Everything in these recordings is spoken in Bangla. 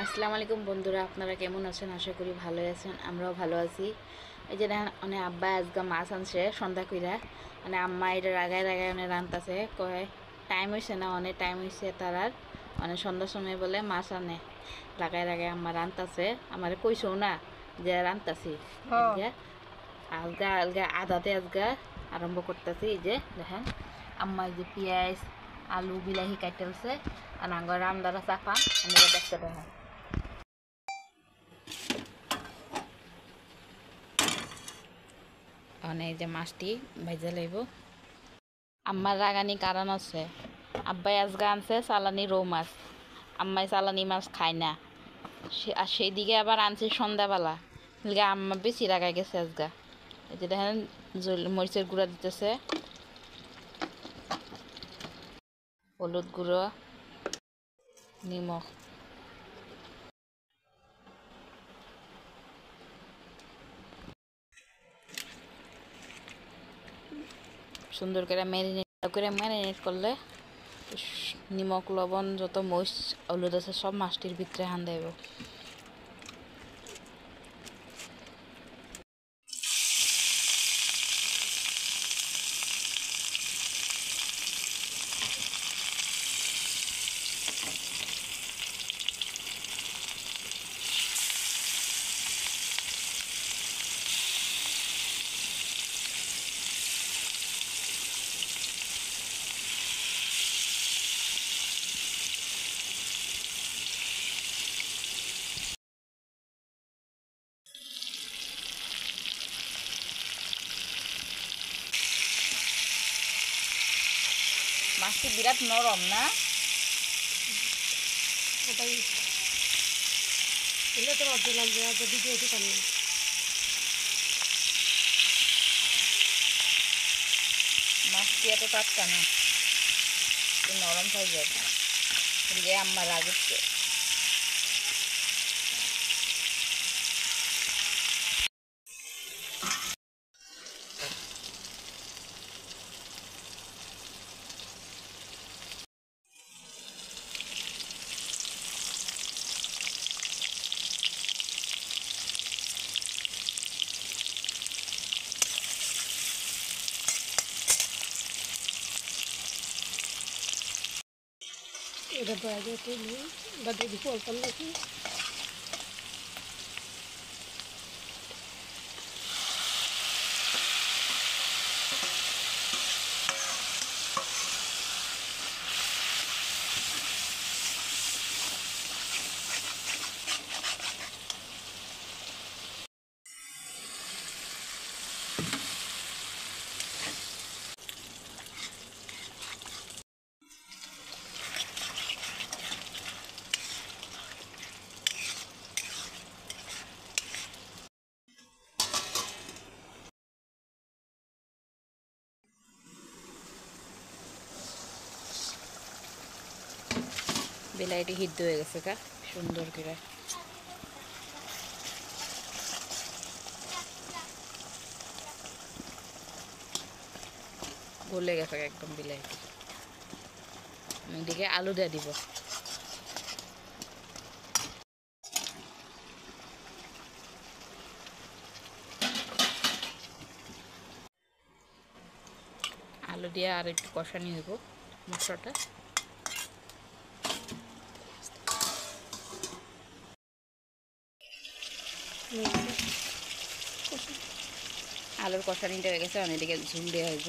আসসালামু আলাইকুম বন্ধুরা, আপনারা কেমন আছেন? আশা করি ভালোই আছেন। আমরাও ভালো আছি। এই যে দেখেন মানে আব্বা আজকে মাছ আনছে সন্ধ্যা কইরা, মানে আম্মা এটা রাগায় রাগায় অনেক রান্তাছে, কয় টাইম হয়েছে না, অনেক টাইম হয়েছে তার আর মানে সন্ধ্যার সময় বলে মাছ আনে, রাগায় রাগায় আম্মা রান্তাছে। আমার কইসও না যে রান্তাছি। আজকে আলগা আলগা আদাতে আজগা আরম্ভ করতেছি। এই যে দেখেন আম্মা এই যে পেঁয়াজ আলু বিলাহি কাটতেছে আর আঙ্গর রান্দারা চাপা আমি দেখতে দেখেন। অনেক যে মাছটি ভাজা লইব। আম্মার রাগানি কারণ আছে, আব্বাই আজগা আনছে চালানি রৌ মাছ, আম্মাই চালানি মাছ খায় না, আর সেই দিকে আবার আনছে সন্ধ্যাবেলা, আম্মা বেশি রাগাই গেছে আজগা। এই যে দেখেন মরিচের গুঁড়া দিতেছে, হলুদ গুঁড়ো, নিমখ, সুন্দর করে ম্যারিনেট করলে নিমখ লবণ যত মরিচ হলুদ আছে সব মাছটির ভিতরে হান দেব। মাছটি বিরাট নরম না? ওটাই এলে তো অর্ধ লাগবে আর যদি দিয়েছি পারলাম। মাছটি এত টাটকা না, নরম হয়ে যাবে। আম্মার রাগছে। এটা বাইরে তুলি বা দিদি ফলতাম নাকি বিলাইটি সিদ্ধ হয়ে গেছে কা সুন্দর করে। গলে গেছে একদম বিলাইটি। এদিকে আলু দিয়ে দিব। আলু দিয়ে আর একটু কষানি হইব মশলাটা। আলুর কষানিটা হয়ে গেছে, অনেকদিকে ঝুল দেওয়া হইব।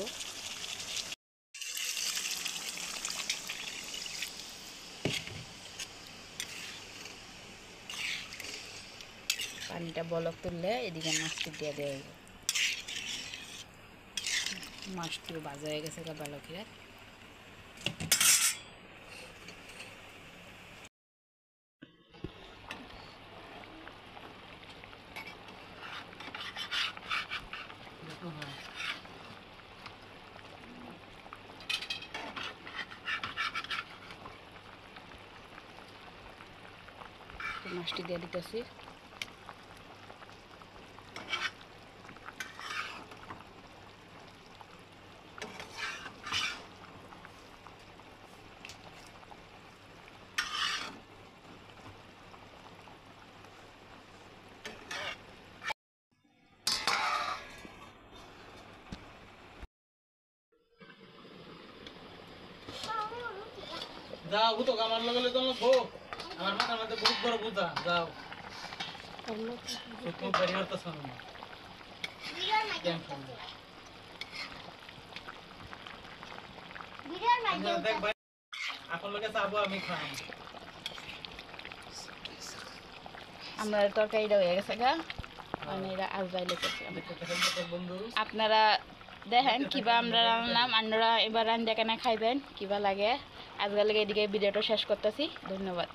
পানিটা বলক তুললে এদিকে মাছটি দিয়ে দেওয়া হইব। মাছটিও ভাজা হয়ে গেছে বলকে। মাছটি দিয়ে দিতেছি। যাও ভূত আমার লগে তো বউ আমার মাথার মধ্যে বহুত বড় বুঝা যাও আমরা তুমি বাড়ি হতে শোনো না টেনশন নেই। আপনারা দেখ ভাই আপনার লগে চাবো আমি খাম আমরা তরকারিটা হয়ে গেছে গা মানে এটা আজরাইলে করছি আমরা। দেখতে থাকেন তোর বন্ধু আপনারা দেখেন কিবা আমরা রান্নাম আপনারা এবার রান্না কেনা খাইবেন কিবা লাগে আজকাল এদিকে ভিডিওটা শেষ করতেছি ধন্যবাদ।